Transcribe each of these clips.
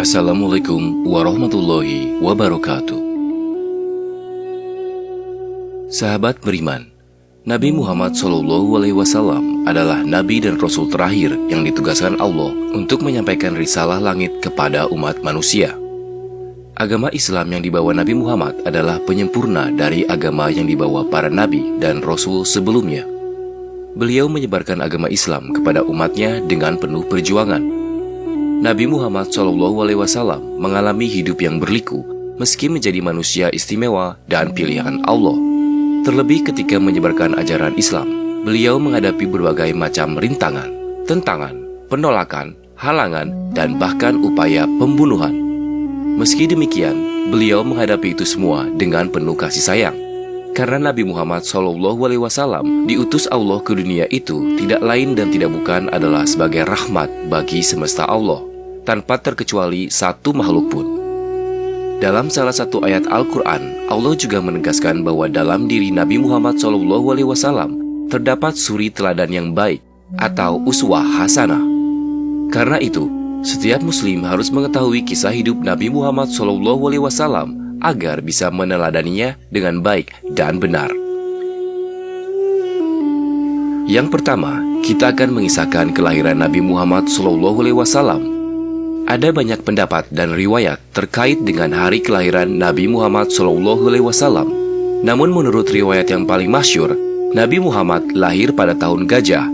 Assalamualaikum warahmatullahi wabarakatuh. Sahabat beriman, Nabi Muhammad SAW adalah Nabi dan Rasul terakhir yang ditugaskan Allah untuk menyampaikan risalah langit kepada umat manusia. Agama Islam yang dibawa Nabi Muhammad adalah penyempurna dari agama yang dibawa para Nabi dan Rasul sebelumnya. Beliau menyebarkan agama Islam kepada umatnya dengan penuh perjuangan. Nabi Muhammad SAW mengalami hidup yang berliku meski menjadi manusia istimewa dan pilihan Allah. Terlebih ketika menyebarkan ajaran Islam, beliau menghadapi berbagai macam rintangan, tentangan, penolakan, halangan, dan bahkan upaya pembunuhan. Meski demikian, beliau menghadapi itu semua dengan penuh kasih sayang. Karena Nabi Muhammad SAW diutus Allah ke dunia itu tidak lain dan tidak bukan adalah sebagai rahmat bagi semesta Allah, tanpa terkecuali satu makhluk pun. Dalam salah satu ayat Al-Quran, Allah juga menegaskan bahwa dalam diri Nabi Muhammad SAW terdapat suri teladan yang baik atau uswah hasanah. Karena itu, setiap muslim harus mengetahui kisah hidup Nabi Muhammad SAW agar bisa meneladaninya dengan baik dan benar. Yang pertama, kita akan mengisahkan kelahiran Nabi Muhammad SAW. Ada banyak pendapat dan riwayat terkait dengan hari kelahiran Nabi Muhammad SAW. Namun menurut riwayat yang paling masyhur, Nabi Muhammad lahir pada tahun gajah,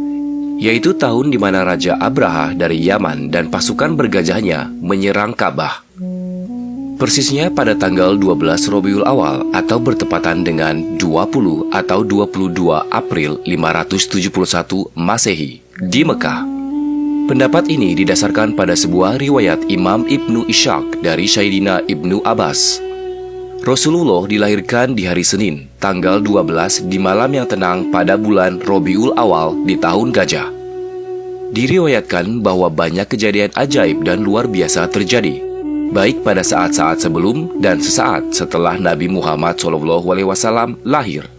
yaitu tahun di mana Raja Abraha dari Yaman dan pasukan bergajahnya menyerang Ka'bah. Persisnya pada tanggal 12 Rabiul Awal atau bertepatan dengan 20 atau 22 April 571 Masehi di Mekah. Pendapat ini didasarkan pada sebuah riwayat Imam Ibnu Ishaq dari Sayyidina Ibnu Abbas. Rasulullah dilahirkan di hari Senin, tanggal 12 di malam yang tenang pada bulan Rabiul Awal di tahun gajah. Diriwayatkan bahwa banyak kejadian ajaib dan luar biasa terjadi, baik pada saat-saat sebelum dan sesaat setelah Nabi Muhammad SAW lahir.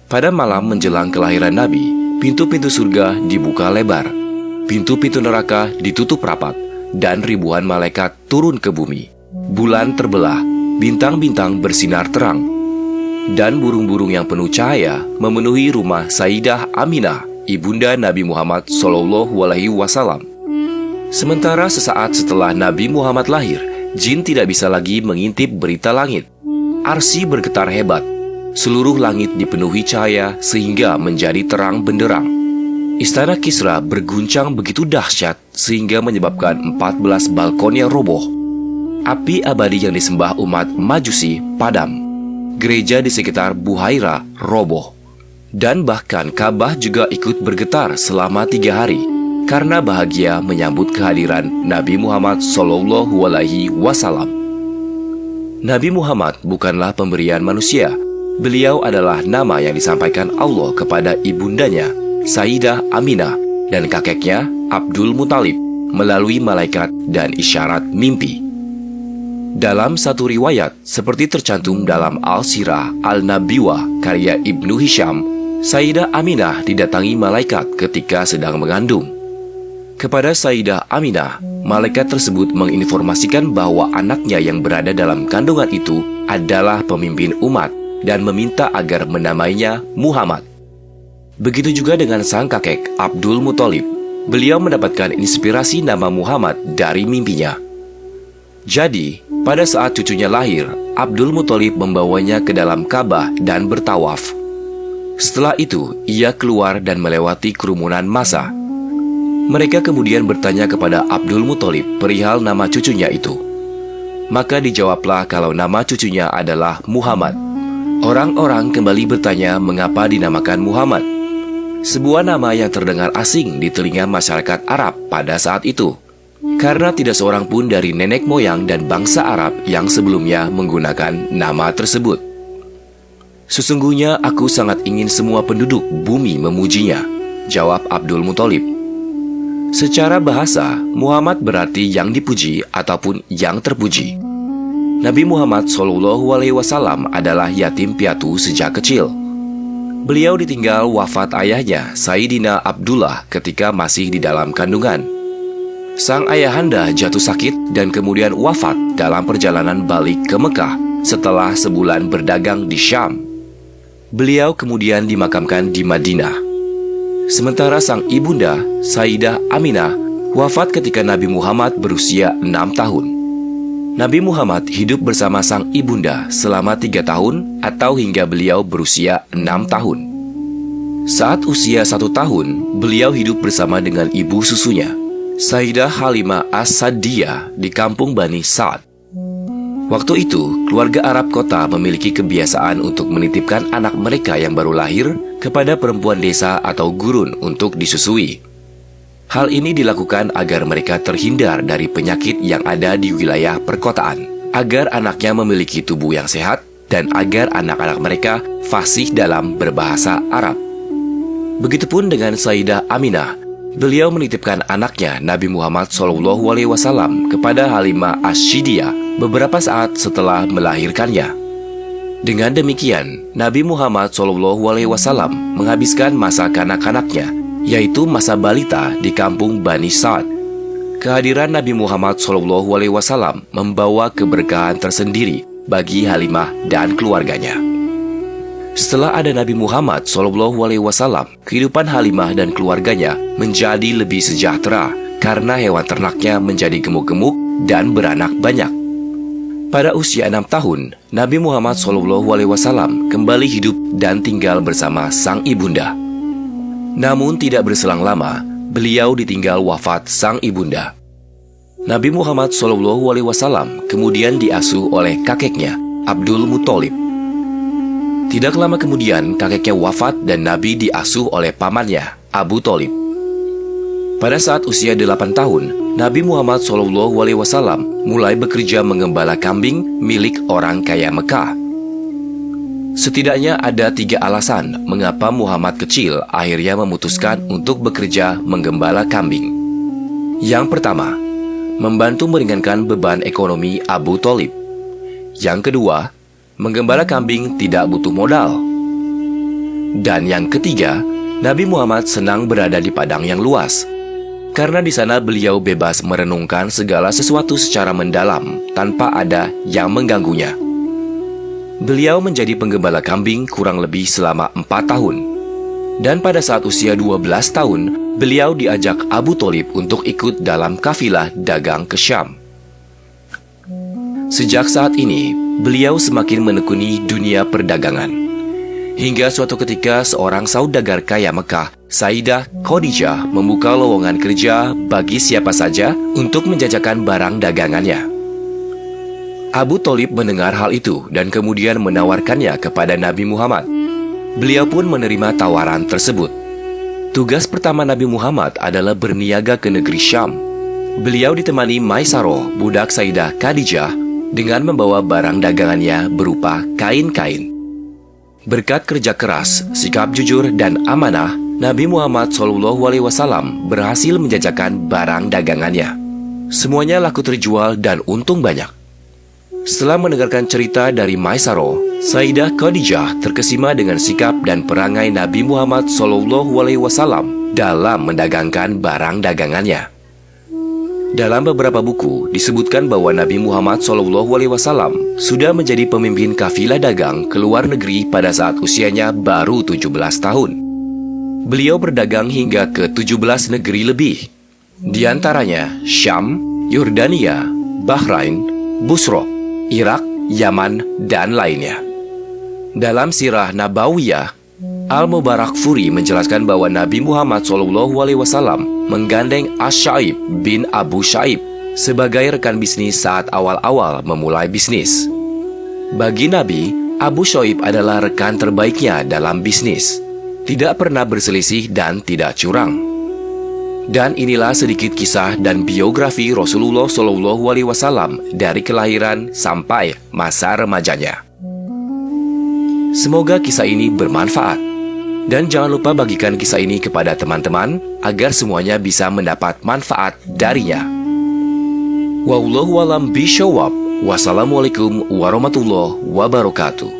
Pada malam menjelang kelahiran Nabi, pintu-pintu surga dibuka lebar, pintu-pintu neraka ditutup rapat, dan ribuan malaikat turun ke bumi. Bulan terbelah, bintang-bintang bersinar terang, dan burung-burung yang penuh cahaya memenuhi rumah Sayyidah Aminah, ibunda Nabi Muhammad SAW. Sementara sesaat setelah Nabi Muhammad lahir, jin tidak bisa lagi mengintip berita langit. Arsy bergetar hebat, seluruh langit dipenuhi cahaya sehingga menjadi terang benderang. Istana Kisra berguncang begitu dahsyat sehingga menyebabkan 14 balkonnya roboh. Api abadi yang disembah umat Majusi padam. Gereja di sekitar Buhaira roboh. Dan bahkan Ka'bah juga ikut bergetar selama 3 hari karena bahagia menyambut kehadiran Nabi Muhammad SAW. Nabi Muhammad bukanlah pemberian manusia. Beliau adalah nama yang disampaikan Allah kepada ibundanya Sayyidah Aminah dan kakeknya Abdul Muthalib melalui malaikat dan isyarat mimpi. Dalam satu riwayat, seperti tercantum dalam Al-Sirah Al-Nabiwah karya Ibnu Hisham, Sayyidah Aminah didatangi malaikat ketika sedang mengandung. Kepada Sayyidah Aminah, malaikat tersebut menginformasikan bahwa anaknya yang berada dalam kandungan itu adalah pemimpin umat dan meminta agar menamainya Muhammad. Begitu juga dengan sang kakek Abdul Muthalib. Beliau mendapatkan inspirasi nama Muhammad dari mimpinya. Jadi, pada saat cucunya lahir, Abdul Muthalib membawanya ke dalam Ka'bah dan bertawaf. Setelah itu, ia keluar dan melewati kerumunan massa. Mereka kemudian bertanya kepada Abdul Muthalib perihal nama cucunya itu. Maka dijawablah kalau nama cucunya adalah Muhammad. Orang-orang kembali bertanya mengapa dinamakan Muhammad. Sebuah nama yang terdengar asing di telinga masyarakat Arab pada saat itu, karena tidak seorang pun dari nenek moyang dan bangsa Arab yang sebelumnya menggunakan nama tersebut. Sesungguhnya aku sangat ingin semua penduduk bumi memujinya, jawab Abdul Muthalib. Secara bahasa, Muhammad berarti yang dipuji ataupun yang terpuji. Nabi Muhammad SAW adalah yatim piatu sejak kecil. Beliau ditinggal wafat ayahnya, Sayyidina Abdullah, ketika masih di dalam kandungan. Sang ayahanda jatuh sakit dan kemudian wafat dalam perjalanan balik ke Mekah setelah sebulan berdagang di Syam. Beliau kemudian dimakamkan di Madinah. Sementara sang ibunda, Sayyidah Aminah, wafat ketika Nabi Muhammad berusia 6 tahun. Nabi Muhammad hidup bersama sang ibunda selama 3 tahun atau hingga beliau berusia 6 tahun. Saat usia 1 tahun, beliau hidup bersama dengan ibu susunya, Sayyidah Halimah As-Sa'diyah di kampung Bani Sa'ad. Waktu itu, keluarga Arab kota memiliki kebiasaan untuk menitipkan anak mereka yang baru lahir kepada perempuan desa atau gurun untuk disusui. Hal ini dilakukan agar mereka terhindar dari penyakit yang ada di wilayah perkotaan, agar anaknya memiliki tubuh yang sehat, dan agar anak-anak mereka fasih dalam berbahasa Arab. Begitupun dengan Sayyidah Aminah, beliau menitipkan anaknya Nabi Muhammad SAW kepada Halimah As-Sa'diyah beberapa saat setelah melahirkannya. Dengan demikian, Nabi Muhammad SAW menghabiskan masa kanak-kanaknya, yaitu masa balita di kampung Bani Sa'ad. Kehadiran Nabi Muhammad SAW membawa keberkahan tersendiri bagi Halimah dan keluarganya. Setelah ada Nabi Muhammad SAW, kehidupan Halimah dan keluarganya menjadi lebih sejahtera karena hewan ternaknya menjadi gemuk-gemuk dan beranak banyak. Pada usia 6 tahun, Nabi Muhammad SAW kembali hidup dan tinggal bersama sang ibunda. Namun tidak berselang lama, beliau ditinggal wafat sang ibunda. Nabi Muhammad SAW kemudian diasuh oleh kakeknya, Abdul Muthalib. Tidak lama kemudian, kakeknya wafat dan Nabi diasuh oleh pamannya, Abu Thalib. Pada saat usia 8 tahun, Nabi Muhammad SAW mulai bekerja menggembala kambing milik orang kaya Mekah. Setidaknya ada 3 alasan mengapa Muhammad kecil akhirnya memutuskan untuk bekerja menggembala kambing. Yang pertama, membantu meringankan beban ekonomi Abu Thalib. Yang kedua, menggembala kambing tidak butuh modal. Dan yang ketiga, Nabi Muhammad senang berada di padang yang luas, karena di sana beliau bebas merenungkan segala sesuatu secara mendalam tanpa ada yang mengganggunya. Beliau menjadi penggembala kambing kurang lebih selama 4 tahun. Dan pada saat usia 12 tahun, beliau diajak Abu Thalib untuk ikut dalam kafilah dagang ke Syam. Sejak saat ini, beliau semakin menekuni dunia perdagangan. Hingga suatu ketika seorang saudagar kaya Mekah, Sayyidah Khadijah, membuka lowongan kerja bagi siapa saja untuk menjajakan barang dagangannya. Abu Thalib mendengar hal itu dan kemudian menawarkannya kepada Nabi Muhammad. Beliau pun menerima tawaran tersebut. Tugas pertama Nabi Muhammad adalah berniaga ke negeri Syam. Beliau ditemani Maisaroh, budak Sayyidah Khadijah, dengan membawa barang dagangannya berupa kain-kain. Berkat kerja keras, sikap jujur, dan amanah, Nabi Muhammad SAW berhasil menjajakan barang dagangannya. Semuanya laku terjual dan untung banyak. Setelah mendengarkan cerita dari Maisaroh, Sayyidah Khadijah terkesima dengan sikap dan perangai Nabi Muhammad SAW dalam mendagangkan barang dagangannya. Dalam beberapa buku disebutkan bahwa Nabi Muhammad SAW sudah menjadi pemimpin kafilah dagang ke luar negeri pada saat usianya baru 17 tahun. Beliau berdagang hingga ke 17 negeri lebih, di antaranya Syam, Yordania, Bahrain, Busra, Irak, Yaman, dan lainnya. Dalam sirah Nabawiyah, Al-Mubarak Furi menjelaskan bahwa Nabi Muhammad SAW menggandeng As-Syaib bin Abu Syaib sebagai rekan bisnis saat awal-awal memulai bisnis. Bagi Nabi, Abu Syaib adalah rekan terbaiknya dalam bisnis, tidak pernah berselisih dan tidak curang. Dan inilah sedikit kisah dan biografi Rasulullah SAW dari kelahiran sampai masa remajanya. Semoga kisah ini bermanfaat. Dan jangan lupa bagikan kisah ini kepada teman-teman agar semuanya bisa mendapat manfaat darinya. Wallahu a'lam bishawab. Wassalamualaikum warahmatullahi wabarakatuh.